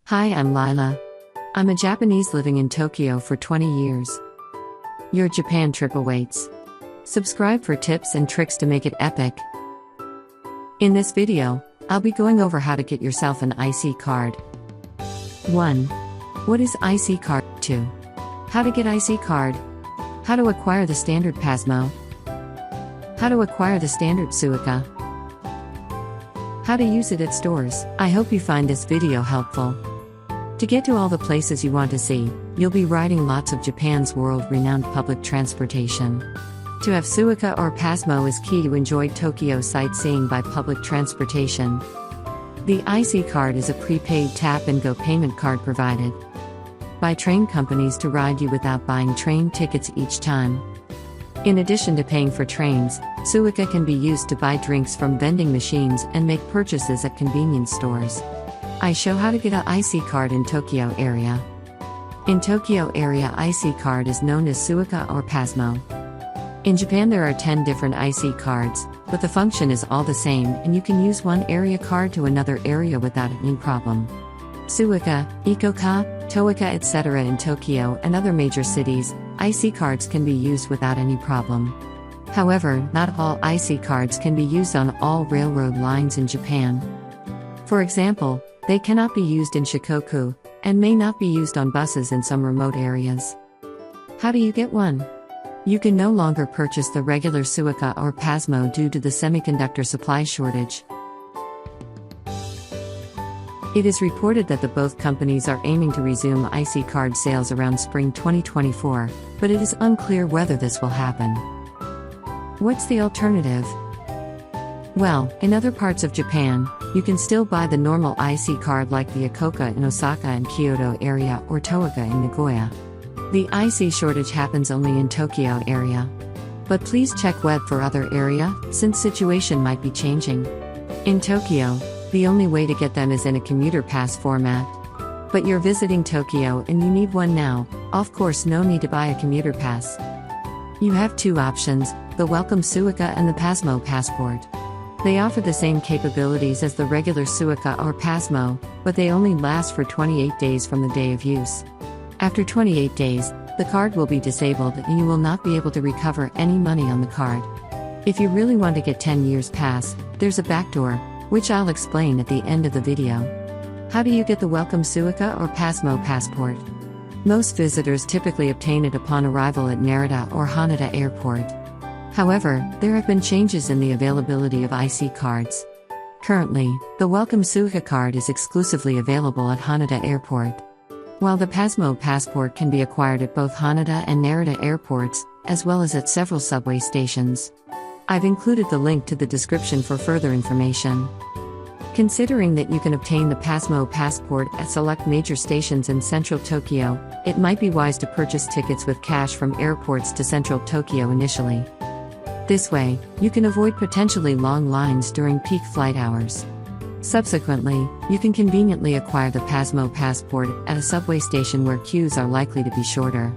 Hi, I'm Lila. I'm a Japanese living in Tokyo for 20 years. Your Japan trip awaits. Subscribe for tips and tricks to make it epic. In this video, I'll be going over how to get yourself an IC card. 1. What is IC card? 2. How to get IC card. How to acquire the standard PASMO. How to acquire the standard SUICA. How to use it at stores. I hope you find this video helpful. To get to all the places you want to see, you'll be riding lots of Japan's world-renowned public transportation. To have SUICA or PASMO is key to enjoy Tokyo sightseeing by public transportation. The IC card is a prepaid tap-and-go payment card provided by train companies to ride you without buying train tickets each time. In addition to paying for trains, SUICA can be used to buy drinks from vending machines and make purchases at convenience stores. I show how to get an IC card in Tokyo area. In Tokyo area, IC card is known as SUICA or PASMO. In Japan there are 10 different IC cards, but the function is all the same and you can use one area card to another area without any problem. SUICA, ICOCA, TOICA etc. In Tokyo and other major cities, IC cards can be used without any problem. However, not all IC cards can be used on all railroad lines in Japan. For example, they cannot be used in Shikoku, and may not be used on buses in some remote areas. How do you get one? You can no longer purchase the regular SUICA or PASMO due to the semiconductor supply shortage. It is reported that both companies are aiming to resume IC card sales around spring 2024, but it is unclear whether this will happen. What's the alternative? Well, in other parts of Japan, you can still buy the normal IC card like the ICOCA in Osaka and Kyoto area or TOICA in Nagoya. The IC shortage happens only in Tokyo area. But please check web for other area, since situation might be changing. In Tokyo, the only way to get them is in a commuter pass format. But you're visiting Tokyo and you need one now, of course no need to buy a commuter pass. You have two options, the welcome SUICA and the PASMO passport. They offer the same capabilities as the regular SUICA or PASMO, but they only last for 28 days from the day of use. After 28 days, the card will be disabled and you will not be able to recover any money on the card. If you really want to get 10 years pass, there's a backdoor, which I'll explain at the end of the video. How do you get the welcome SUICA or PASMO passport? Most visitors typically obtain it upon arrival at NARITA or HANEDA airport. However, there have been changes in the availability of IC cards. Currently, the welcome SUICA card is exclusively available at HANEDA airport, while the PASMO passport can be acquired at both HANEDA and NARITA airports, as well as at several subway stations. I've included the link to the description for further information. Considering that you can obtain the PASMO passport at select major stations in central Tokyo, it might be wise to purchase tickets with cash from airports to central Tokyo initially. This way, you can avoid potentially long lines during peak flight hours. Subsequently, you can conveniently acquire the PASMO passport at a subway station where queues are likely to be shorter.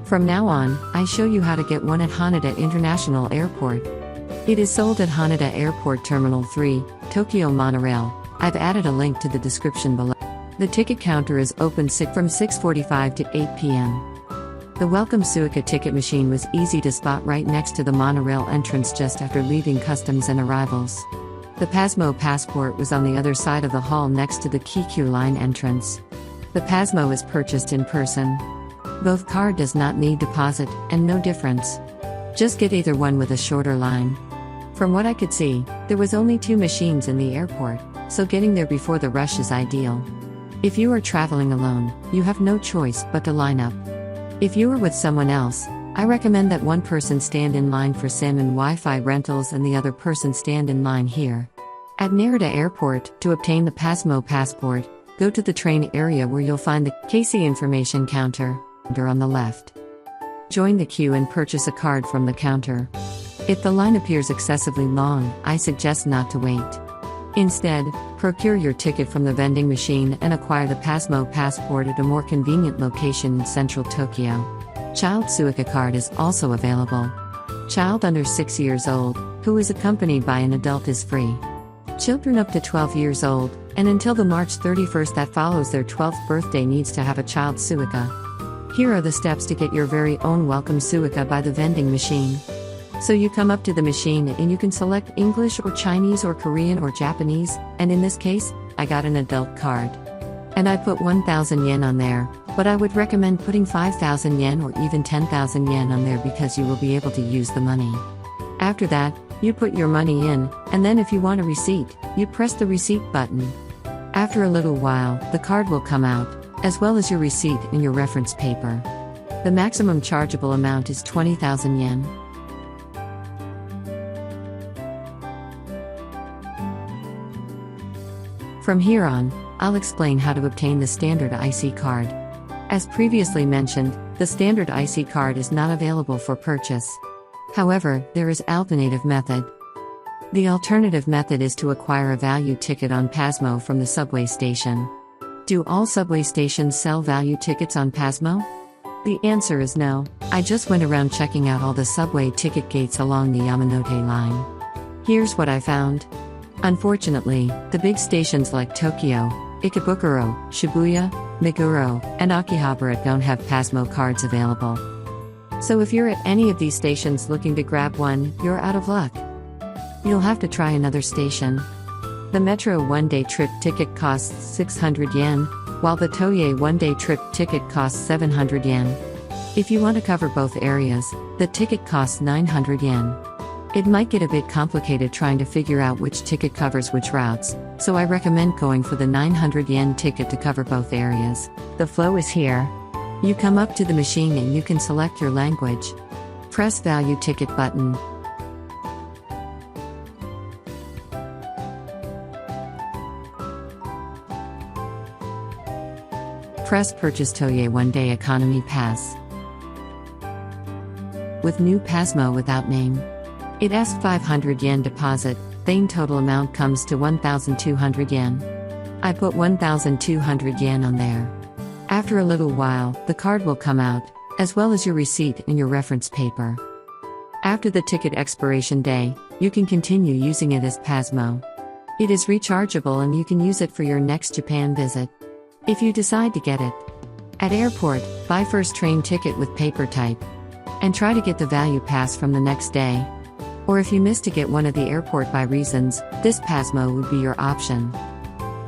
From now on, I show you how to get one at Haneda International Airport. It is sold at Haneda Airport Terminal 3, Tokyo Monorail. I've added a link to the description below. The ticket counter is open from 6:45 to 8 p.m. The welcome SUICA ticket machine was easy to spot right next to the monorail entrance just after leaving customs and arrivals. The PASMO passport was on the other side of the hall next to the Kikyu line entrance. The PASMO is purchased in person. Both card does not need deposit, and no difference. Just get either one with a shorter line. From what I could see, there was only 2 machines in the airport, so getting there before the rush is ideal. If you are traveling alone, you have no choice but to line up. If you are with someone else, I recommend that one person stand in line for SIM and Wi-Fi rentals and the other person stand in line here. At Narita Airport, to obtain the PASMO passport, go to the train area where you'll find the KC information counter on the left. Join the queue and purchase a card from the counter. If the line appears excessively long, I suggest not to wait. Instead, procure your ticket from the vending machine and acquire the PASMO passport at a more convenient location in central Tokyo. Child SUICA card is also available. Child under 6 years old, who is accompanied by an adult is free. Children up to 12 years old, and until the March 31st that follows their 12th birthday needs to have a child SUICA. Here are the steps to get your very own welcome SUICA by the vending machine. So you come up to the machine and you can select English or Chinese or Korean or Japanese, and in this case, I got an adult card. And I put 1,000 yen on there, but I would recommend putting 5,000 yen or even 10,000 yen on there because you will be able to use the money. After that, you put your money in, and then if you want a receipt, you press the receipt button. After a little while, the card will come out, as well as your receipt and your reference paper. The maximum chargeable amount is 20,000 yen. From here on, I'll explain how to obtain the standard IC card. As previously mentioned, the standard IC card is not available for purchase. However, there is alternative method. The alternative method is to acquire a value ticket on PASMO from the subway station. Do all subway stations sell value tickets on PASMO? The answer is no. I just went around checking out all the subway ticket gates along the Yamanote line. Here's what I found. Unfortunately, the big stations like Tokyo, Ikebukuro, Shibuya, Meguro, and Akihabara don't have PASMO cards available. So if you're at any of these stations looking to grab one, you're out of luck. You'll have to try another station. The Metro one-day trip ticket costs 600 yen, while the Toei one-day trip ticket costs 700 yen. If you want to cover both areas, the ticket costs 900 yen. It might get a bit complicated trying to figure out which ticket covers which routes, so I recommend going for the 900 yen ticket to cover both areas. The flow is here. You come up to the machine and you can select your language. Press Value Ticket button. Press Purchase Toei One-Day Economy Pass. With new PASMO without name. It asks 500 yen deposit, then total amount comes to 1,200 yen. I put 1,200 yen on there. After a little while, the card will come out, as well as your receipt and your reference paper. After the ticket expiration day, you can continue using it as PASMO. It is rechargeable and you can use it for your next Japan visit. If you decide to get it at airport, buy first train ticket with paper type. And try to get the value pass from the next day. Or if you miss to get one at the airport by reasons, this PASMO would be your option.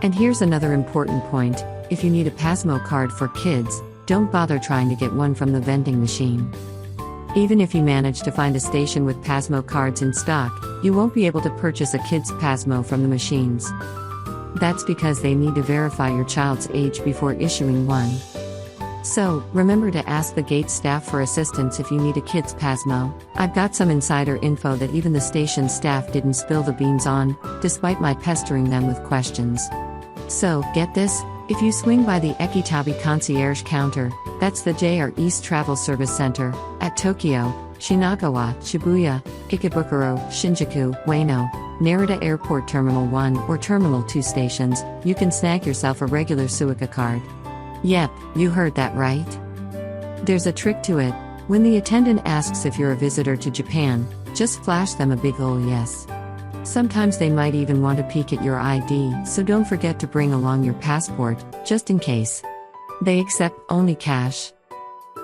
And here's another important point, if you need a PASMO card for kids, don't bother trying to get one from the vending machine. Even if you manage to find a station with PASMO cards in stock, you won't be able to purchase a kid's PASMO from the machines. That's because they need to verify your child's age before issuing one. So, remember to ask the gate staff for assistance if you need a kid's PASMO. I've got some insider info that even the station staff didn't spill the beans on, despite my pestering them with questions. So, get this, if you swing by the Ekitabi concierge counter, that's the JR East Travel Service Center, at Tokyo, Shinagawa, Shibuya, Ikebukuro, Shinjuku, Ueno, Narita Airport Terminal 1 or Terminal 2 stations, you can snag yourself a regular SUICA card. Yep, you heard that right. There's a trick to it. When the attendant asks if you're a visitor to Japan, just flash them a big ol' yes. Sometimes they might even want to peek at your ID, so don't forget to bring along your passport, just in case. They accept only cash.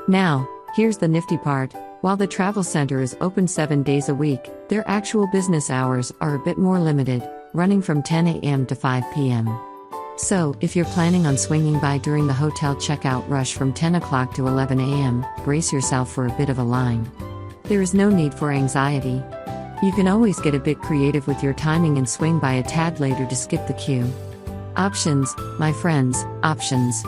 Now, here's the nifty part. While the travel center is open 7 days a week, their actual business hours are a bit more limited, running from 10 a.m. to 5 p.m. So, if you're planning on swinging by during the hotel checkout rush from 10 o'clock to 11 a.m., brace yourself for a bit of a line. There is no need for anxiety. You can always get a bit creative with your timing and swing by a tad later to skip the queue. Options, my friends, options.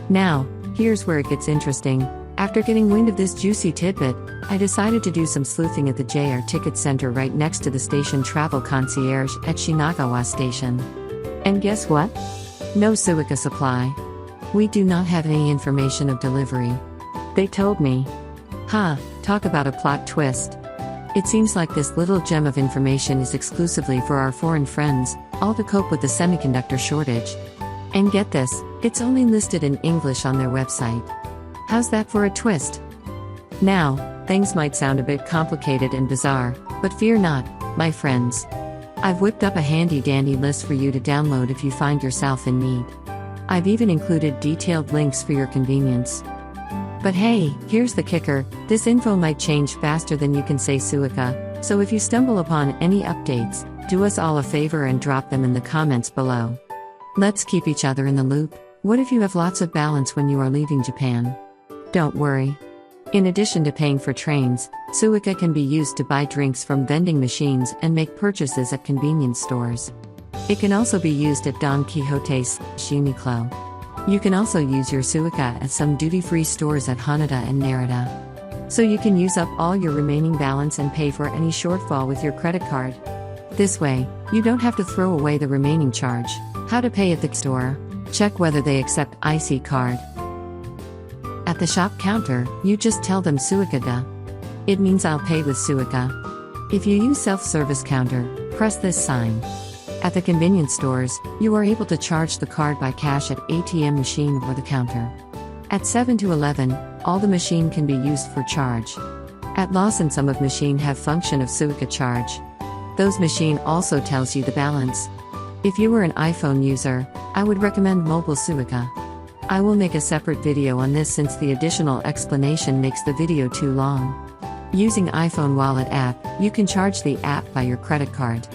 Now, here's where it gets interesting. After getting wind of this juicy tidbit, I decided to do some sleuthing at the JR Ticket Center right next to the station Travel Concierge at Shinagawa Station. And guess what? No SUICA supply. We do not have any information of delivery. They told me. Talk about a plot twist. It seems like this little gem of information is exclusively for our foreign friends, all to cope with the semiconductor shortage. And get this, it's only listed in English on their website. How's that for a twist? Now, things might sound a bit complicated and bizarre, but fear not, my friends. I've whipped up a handy-dandy list for you to download if you find yourself in need. I've even included detailed links for your convenience. But hey, here's the kicker, this info might change faster than you can say SUICA, so if you stumble upon any updates, do us all a favor and drop them in the comments below. Let's keep each other in the loop. What if you have lots of balance when you are leaving Japan? Don't worry. In addition to paying for trains, SUICA can be used to buy drinks from vending machines and make purchases at convenience stores. It can also be used at Don Quijote/Uniqlo. You can also use your SUICA at some duty-free stores at HANEDA and NARITA. So you can use up all your remaining balance and pay for any shortfall with your credit card. This way, you don't have to throw away the remaining charge. How to pay at the store? Check whether they accept IC card. At the shop counter, you just tell them SUICA. It means I'll pay with SUICA. If you use self-service counter, press this sign. At the convenience stores, you are able to charge the card by cash at ATM machine or the counter. At 7-Eleven, all the machine can be used for charge. At Lawson, some of machine have function of SUICA charge. Those machine also tells you the balance. If you were an iPhone user, I would recommend mobile SUICA. I will make a separate video on this since the additional explanation makes the video too long. Using iPhone wallet app, you can charge the app by your credit card.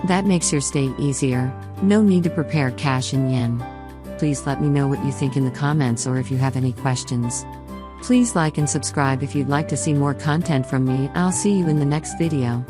That makes your stay easier. No need to prepare cash in yen. Please let me know what you think in the comments or if you have any questions. Please like and subscribe if you'd like to see more content from me. I'll see you in the next video.